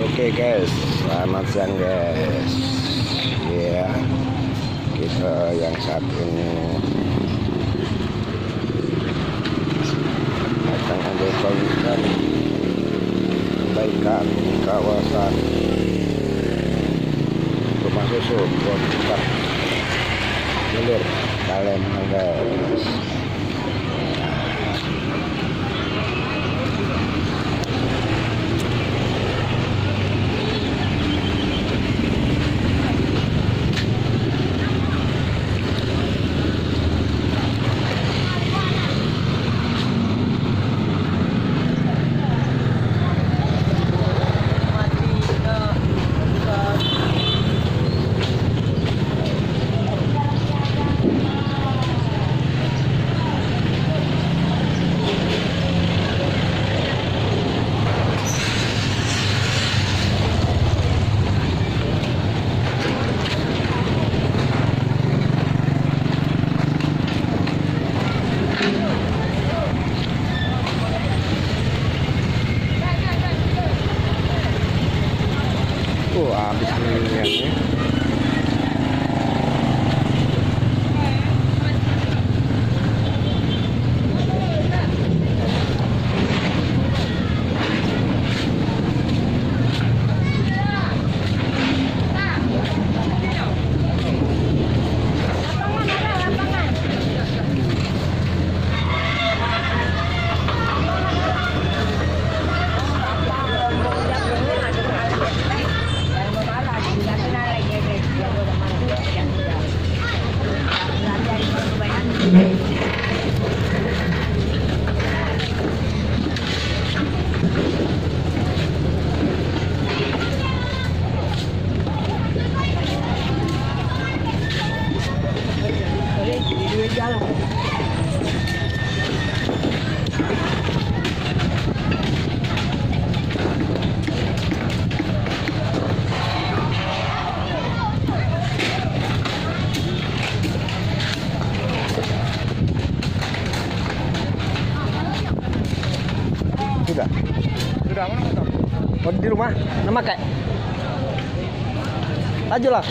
Oke guys, selamat siang guys. Ya, kita yang saat ini akan ambil ikan kawasan rumah susu buat ikan hilir Palembang guys. Habis minyak. Sudah mana? Oh, di rumah. Nama kayak. Ajulah.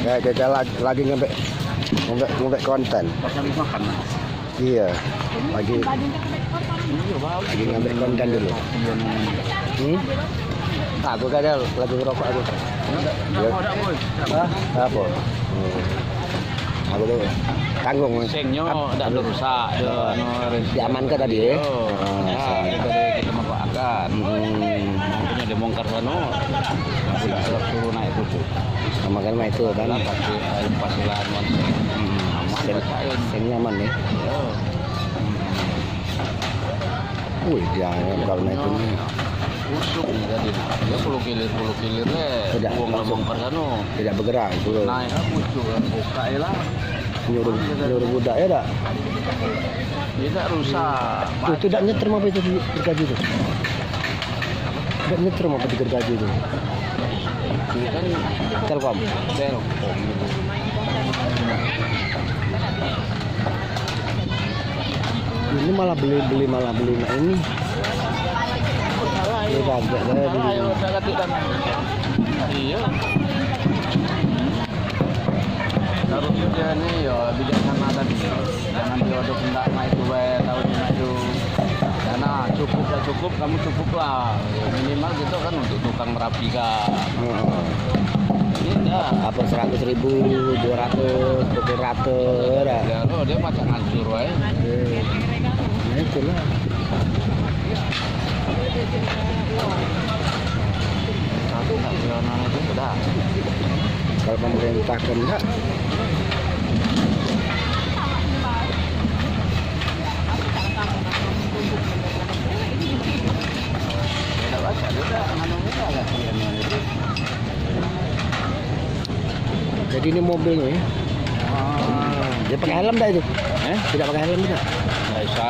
Ya, kita lagi ngebek konten. Iya, lagi ngebek konten dulu. Aku kan lagi ngerokok aku. Apa? Aku tuh tanggung. Sengnya tidak rusak, diamankan tadi ya. Kita manfaatkan. Makanya dibongkar sana. Suruh naik kucuk. Makanya itu kan pasilan sengnya aman nih. Wih, jangan kalau naik ini. Busuk nih tadi. Dia puluh kilir Tidak langsung tidak bergerak itu. Naik kucuk buka lah. Nyuruh budak ya dak? Tidak rusak. Tuh tidak nyetrem apa itu gergaji itu? Tidak nyetrem apa di gergaji itu? Ini kan Telkom. Ini malah beli nah ini. Ini kagak iya. Harus dia nih ya bijaksana tadi. Jangan diodok enggak naik itu tahun itu. Karena cukup kamu cukuplah. Minimal gitu kan untuk tukang merapikan. Iya. Apa 100.000, 200, 300 dah. Ya lo dia macam ngancur wae. Nah itulah. Satu tak jalan itu sudah. Kalau pemerintah kan enggak. Tidak baca, tidak anu itu. Jadi ini mobilnya ya. Dia pakai helm dah itu? Tidak pakai helm tidak? Nggak bisa.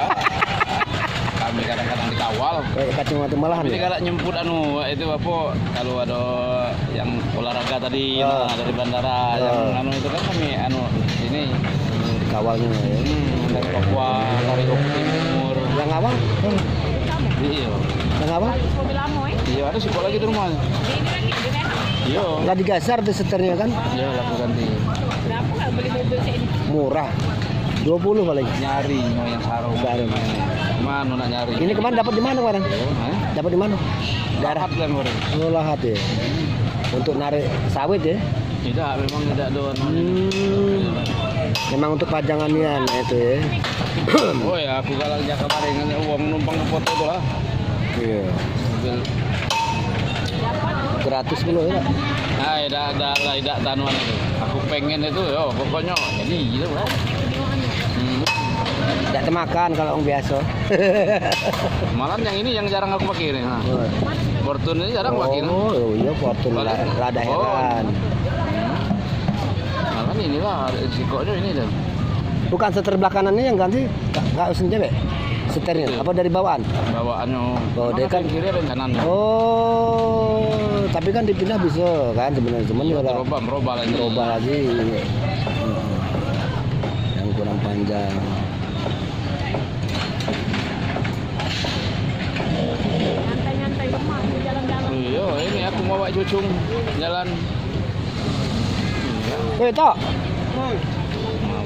Kami kadang-kadang dikawal. Kayak kacamata malahan. Ini Ya? kalau nyemput itu apa? Kalau ada yang olahraga tadi dari bandara yang itu kan kami ini Kawalnya ya. dari Papua, dari Timur. Yang awal? Iya. Yang awal? Iya ada sih lagi di rumah. Iya. Nggak digasar tuh setirnya kan? Iya laku ganti. Berapa nggak beli mobil ini? Murah. 20 paling. Nyari mau yang sarung. Sarung. Mana nak nyari? Ini kemarin dapat di mana kemarin? Dapat di mana? Daerah. Lahat kan baru. Oh, Lahat ya. Untuk narik sawit ya. Tidak, memang tidak doan. Memang untuk pajangannya itu ya. Oh ya, aku kalau jaga kemarin uang numpang ke foto itu lah. Iya. Mobil. Gratis dulu ya. Nah, tidak tanuan itu. Aku pengen itu, yo pokoknya jadi gitu lah. Tidak temakan kalau orang biasa. Malah yang ini yang jarang aku pakai ini. Nah. Fortune ini jarang pakai. Oh iya, Fortune rada heran. Malah inilah risikonya ini dah. Bukan setir belakangannya yang ganti nggak usah cewek. Setirnya apa dari bawaan? Bawaannya. Oh, dia kan kiri dan kanan. Oh, tapi kan dipindah bisa kan sebenarnya cuman kalau merubah lagi. Yang kurang panjang. Nyantai-nyantai rumah, jalan-jalan. Iya, ini aku mau bawa cucung jalan. Woi, Tok.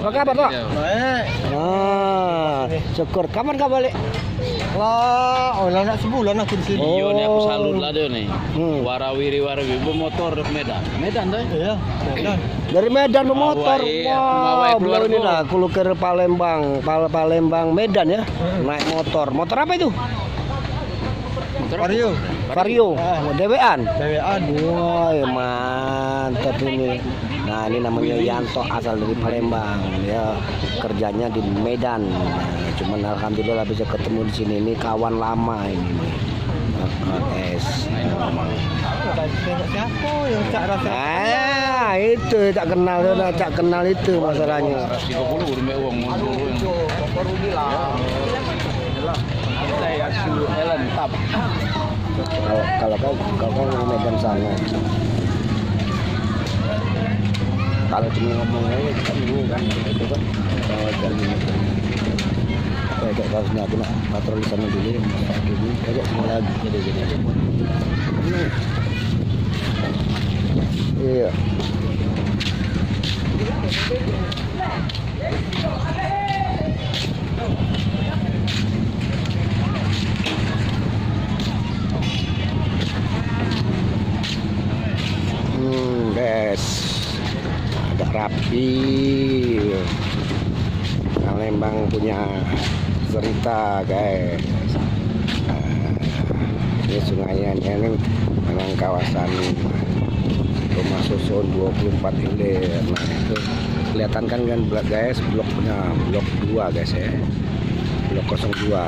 Apa kabar, Tok? Baik. Ah, syukur. Kapan kau balik? Lah, nak sebulan aku di sini. Iya nih aku salut lah dia nih. Warawiri bermotor ke Medan. Medan tuh? Iya, Medan. Dari Medan bermotor. Wah, beliau ini lah, aku ke Palembang, Palembang Medan ya. Naik motor. Motor apa itu? Vario. Dewean. Wah, mantap ini. Nah, ini namanya Yanto, asal dari Palembang. Ya, kerjanya di Medan. Nah, cuman alhamdulillah bisa ketemu di sini. Ini kawan lama ini. Itu tak kenal, tak kenal itu masalahnya. Kalau kau di Medan sana, kalau cuma ngomong aja kan dulu kan itu kan dari kayak kasusnya aku nak patroli sana dulu ini kayak semua lagi jadi iya. Guys, agak rapi. Palembang punya cerita guys. Ini sungainya ini memang kawasan rumah susun 24 hilir. Nah itu kelihatan kan guys, bloknya blok 2 guys ya, blok 02.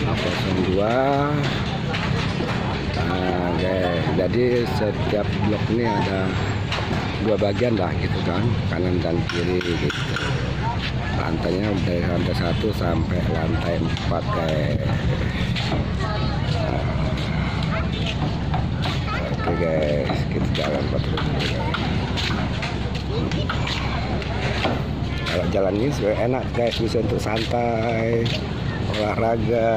Nah, 02. Nah, guys, jadi setiap blok ini ada 2 bagian lah gitu kan, kanan dan kiri gitu. Lantainya dari lantai 1 sampai lantai 4 guys. Nah, oke guys, kita jalan patroli. Kalau jalan ini sebenarnya enak guys, bisa untuk santai, olahraga.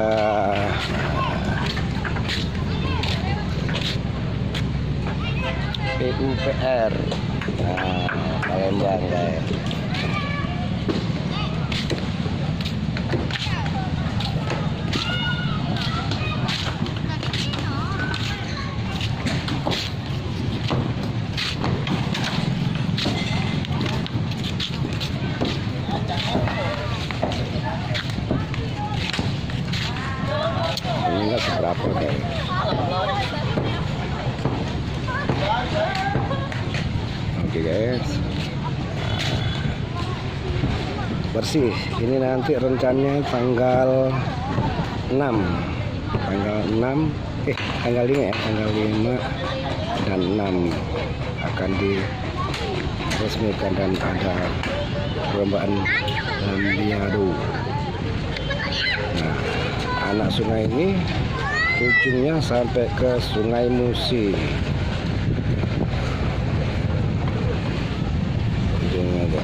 PUPR. Nah, Palembang guys. Ini nggak seberapa guys. Oke guys, bersih. Ini nanti rencananya tanggal 6 tanggal 5 ya, tanggal 5 dan 6 akan diresmikan dan ada perlombaan Lambiado. Nah, anak sungai ini ujungnya sampai ke Sungai Musi. Ujungnya ada.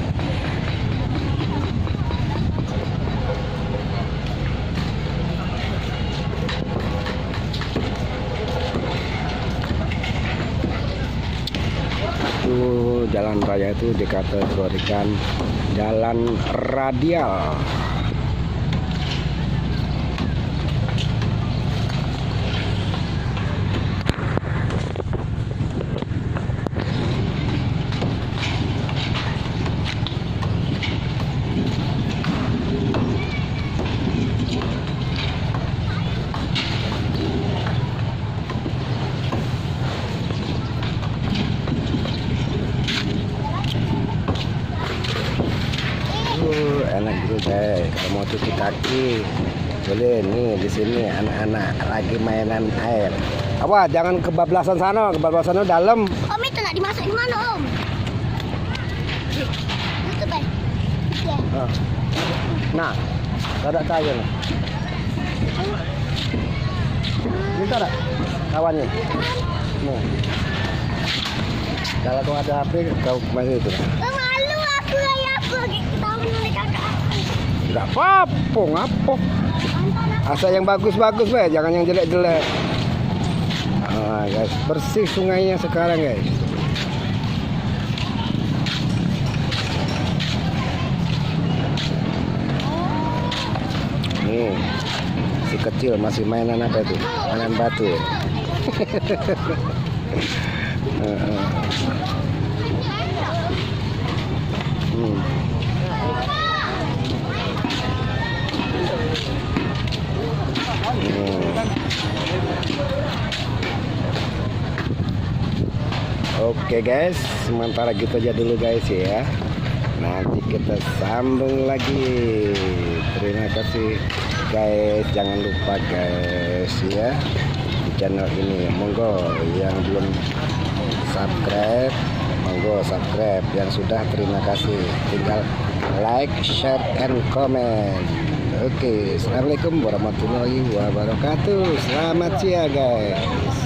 Itu jalan raya itu dikategorikan jalan radial. Enak gitu guys, kalau mau cuci kaki boleh nih di sini anak-anak lagi mainan air. Apa jangan kebablasan sana, kebablasan dalam. Om itu nak dimasuk di mana Om? Itu baik. Ya. Nah, ada saya nih. Minta tak kawannya? Nih. Kalau kau ada HP, kau masih itu. Malu aku ya aku tahu nih kakak. Enggak apa-apa, ngapo. Asal yang bagus-bagus weh, jangan yang jelek-jelek. Ah, guys, bersih sungainya sekarang, guys. Nih, si kecil masih mainan apa itu? Mainan batu. Oke guys, sementara gitu aja dulu guys ya. Nanti kita sambung lagi. Terima kasih guys. Jangan lupa guys ya, di channel ini monggo yang belum subscribe, monggo subscribe. Yang sudah terima kasih. Tinggal like, share, and comment. Oke, assalamualaikum warahmatullahi wabarakatuh. Selamat siang guys.